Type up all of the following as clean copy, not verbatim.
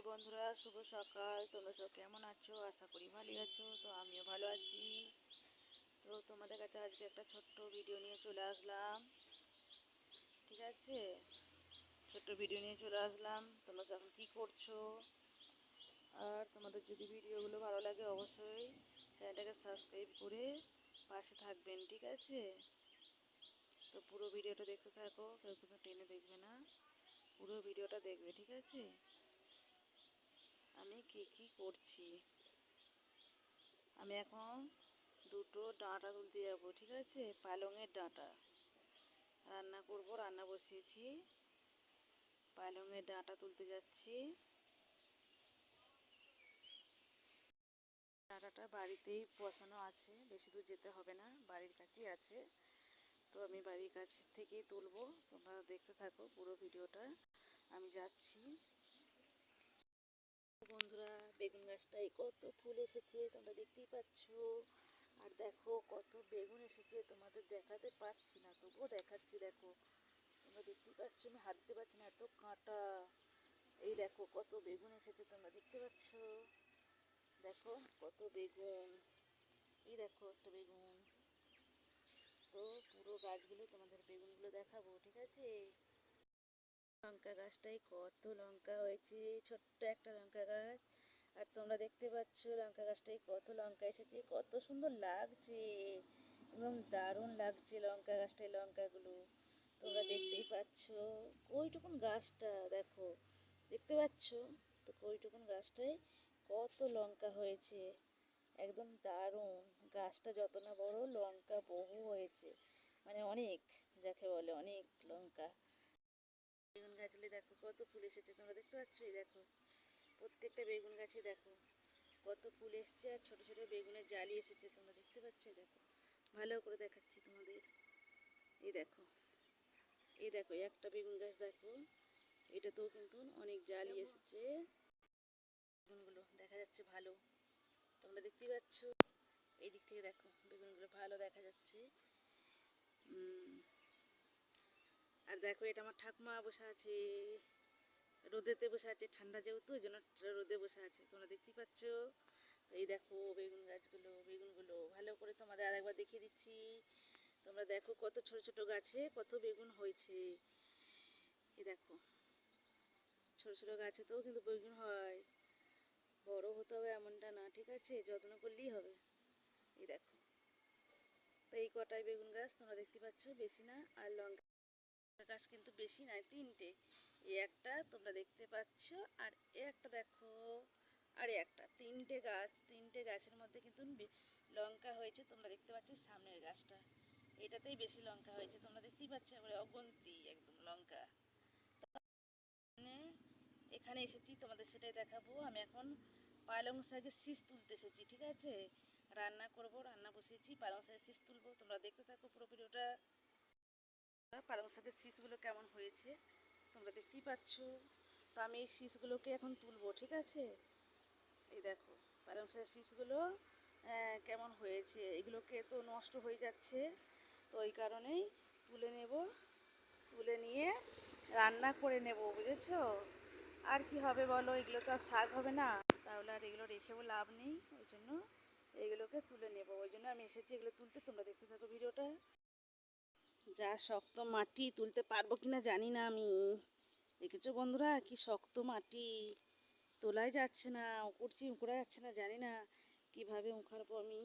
বন্ধুরা, শুভ সকাল। তোমরা সব কেমন আছো? আশা করি ভালোই আছো। তো আমিও ভালো আছি। তো তোমাদের কাছে আজকে একটা ছোট্ট ভিডিও নিয়ে চলে আসলাম। ঠিক আছে, ছোট্ট ভিডিও নিয়ে চলে আসলাম। তোমরা এখন কি করছো? আর তোমাদের যদি ভিডিওগুলো ভালো লাগে অবশ্যই চ্যানেলটাকে সাবস্ক্রাইব করে পাশে থাকবেন। ঠিক আছে, তো পুরো ভিডিওটা দেখতে থাকো, কেউ কিন্তু টেনে দেখবে না, পুরো ভিডিওটা দেখবে। ঠিক আছে, আমি কি করছি। আমি এখন দুটো ডাঁটা তুলতে যাবো। ঠিক আছে, পালংয়ের ডাঁটা রান্না করব, রান্না বসিয়েছি। পালংয়ের ডাঁটা তুলতে যাচ্ছি। ডাঁটাটা বাড়িতেই বসানো আছে, বেশি দূর যেতে হবে না, বাড়ির কাছেই আছে। তো আমি বাড়ির কাছ থেকেই তুলবো। তোমরা দেখতে থাকো পুরো ভিডিওটা। আমি যাচ্ছি। বন্ধুরা, বেগুন গাছটায় কত ফুল এসেছে তোমরা দেখতেই পাচ্ছ। আর দেখো কত বেগুন এসেছে, তোমাদের দেখাতে পাচ্ছি না, তবুও দেখাচ্ছি। দেখো, তোমরা দেখতেই পাচ্ছ, আমি হাত দিতে পারছি না, এত কাঁটা। এই দেখো কত বেগুন এসেছে, তোমরা দেখতে পাচ্ছ। দেখো কত বেগুন। এই দেখো একটা বেগুন। তো পুরো গাছগুলো তোমাদের বেগুনগুলো দেখাবো। ঠিক আছে, লঙ্কা গাছটায় কত লঙ্কা হয়েছে, ছোট্ট একটা লঙ্কা গাছ। আর তোমরা দেখতে পাচ্ছ লঙ্কা গাছটায় কত লঙ্কা এসেছে, কত সুন্দর লাগছে, একদম দারুণ লাগছে লঙ্কা গাছটায় লঙ্কাগুলো। তোমরা দেখতেই পাচ্ছ ওইটুকুন গাছটা, দেখো দেখতে পাচ্ছ তো ওইটুকুন গাছটায় কত লঙ্কা হয়েছে, একদম দারুণ। গাছটা যত না বড়, লঙ্কা বহু হয়েছে, মানে অনেক, যাকে বলে অনেক লঙ্কা। বেগুন গাছগুলি দেখো কত ফুল এসেছে, তোমরা দেখতে পাচ্ছ। এই দেখো প্রত্যেকটা বেগুন গাছে দেখো কত ফুল এসছে, আর ছোট ছোট বেগুনের জালি এসেছে, তোমরা দেখতে পাচ্ছ। দেখো ভালো করে দেখাচ্ছি তোমাদের। এই দেখো, এই দেখো একটা বেগুন গাছ দেখো, এটাতেও কিন্তু অনেক জালি এসেছে। বেগুনগুলো দেখা যাচ্ছে ভালো, তোমরা দেখতেই পাচ্ছ। এই দিক থেকে দেখো বেগুনগুলো ভালো দেখা যাচ্ছে। আর দেখো এটা আমার ঠাকুমা বসে আছে, রোদেতে বসে আছে, ঠান্ডা যেহেতু ওই জন্য রোদে বসে আছে, তোমরা দেখতেই পাচ্ছ। এই দেখো বেগুন গাছগুলো, বেগুনগুলো ভালো করে তোমাদের আরেকবার দেখিয়ে দিচ্ছি। তোমরা দেখো কত ছোট ছোট গাছে কত বেগুন হয়েছে। এই দেখো ছোট ছোট গাছেতেও কিন্তু বেগুন হয়, বড় হতে হবে এমনটা না। ঠিক আছে, যত্ন করলেই হবে। এই দেখো, তো এই কটাই বেগুন গাছ তোমরা দেখতে পাচ্ছ, বেশি না। আর লঙ্কা গাছ কিন্তু বেশি নয়, তিনটে। এই একটা তোমরা দেখতে পাচ্ছ, আর এ একটা দেখো, আর একটা, তিনটে গাছ। তিনটে গাছের মধ্যে কিন্তু লঙ্কা হয়েছে, তোমরা দেখতে পাচ্ছ। সামনের গাছটা এটাতেই বেশি লঙ্কা হয়েছে, তোমরা দেখতেই পাচ্ছ, এবারে অগন্তি একদম লঙ্কা। এখানে এসেছি তোমাদের সেটাই দেখাবো। আমি এখন পালং শাকের শীষ তুলতে এসেছি। ঠিক আছে, রান্না করব, রান্না বসিয়েছি, পালং শাকের শীষ তুলবো। তোমরা দেখতে থাকো পুরো ভিডিওটা। পালং শাকের শীষগুলো কেমন হয়েছে তোমরা দেখতেই পাচ্ছ। তো আমি এই শীষগুলোকে এখন তুলবো। ঠিক আছে, এই দেখো পালং শাকের শীষগুলো কেমন হয়েছে, এগুলোকে তো নষ্ট হয়ে যাচ্ছে, তো ওই কারণেই তুলে নেব। তুলে নিয়ে রান্না করে নেব, বুঝেছো। আর কি হবে বলো, এগুলো তো আর শাক হবে না, তাহলে আর এগুলো রেখেও লাভ নেই। ওই জন্য এগুলোকে তুলে নেব, ওই জন্য আমি এসেছি এগুলো তুলতে। তোমরা দেখতে থাকো ভিডিওটা। যা শক্ত মাটি, তুলতে পারবো কিনা জানি না আমি। দেখেছো বন্ধুরা কি শক্ত মাটি, তোলাই যাচ্ছে না, উঁকুড়ছি, উঁকুড়া যাচ্ছে না, জানি না কিভাবে উঁকাড়বো আমি,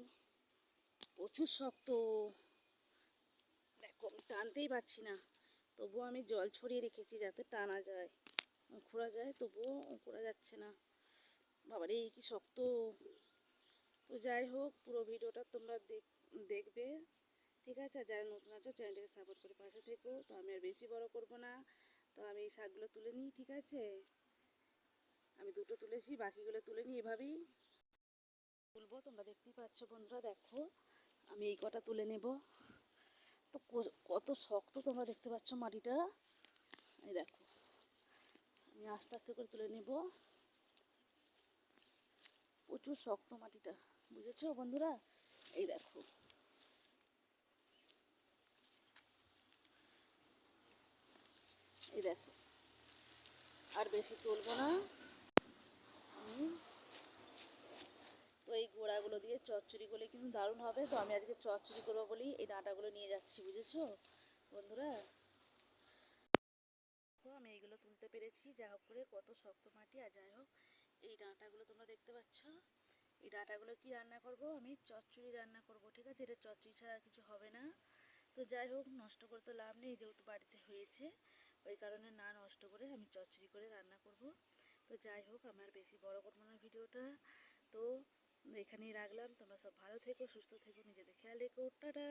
প্রচুর শক্ত। দেখো আমি টানতেই পারছি না, তবুও আমি জল ছড়িয়ে রেখেছি যাতে টানা যায়, উঁকুড়া যায়, তবুও উঁকুড়া যাচ্ছে না। বাবারে কি শক্ত। তো যাই হোক, পুরো ভিডিওটা তোমরা দেখবে। ঠিক আছে, যারা নতুন আছো চ্যানেলটাকে সাপোর্ট করে পাশে থেকো। তো আমি আর বেশি বড় করব না, তো আমি এই শাকগুলো তুলে নিই। ঠিক আছে, আমি দুটো তুলেছি, বাকিগুলো তুলে নিই, এভাবেই তুলবো। তোমরা দেখতেই পাচ্ছ বন্ধুরা, দেখো আমি এই কটা তুলে নেব। তো কত শক্ত তোমরা দেখতে পাচ্ছ মাটিটা। এই দেখো আমি আস্তে আস্তে করে তুলে নেব, প্রচুর শক্ত মাটিটা, বুঝেছো বন্ধুরা। এই দেখো, এই দেখো, আর বেশি তুলবো না, তো এই গোড়াগুলো দিয়ে চচ্চড়ি করলে কিন্তু দারুণ হবে। তো আমি আজকে চচ্চড়ি করবো বলি এই ডাঁটাগুলো নিয়ে যাচ্ছি, বুঝেছো বন্ধুরা। তো আমি এইগুলো তুলতে পেরেছি, যা হোক করে, কত শক্ত মাটি। আর যাই হোক, এই ডাঁটাগুলো তোমরা দেখতে পাচ্ছ, এই ডাঁটাগুলো কি রান্না করব, আমি চচ্চড়ি রান্না করব, ঠিক আছে। এটা চচ্চড়ি ছাড়া কিছু হবে না। তো যাই হোক, নষ্ট করে তো লাভ নেই, যেহেতু বাড়িতে হয়েছে, ওই কারণে না নষ্ট করে আমি চচ্চড়ি করে রান্না করব। তো যাই হোক, আমার বেশি বড় করবো না ভিডিওটা, তো এখানেই রাখলাম। তোমরা সব ভালো থেকো, সুস্থ থেকো, নিজেদের খেয়াল রেখো, টাটা।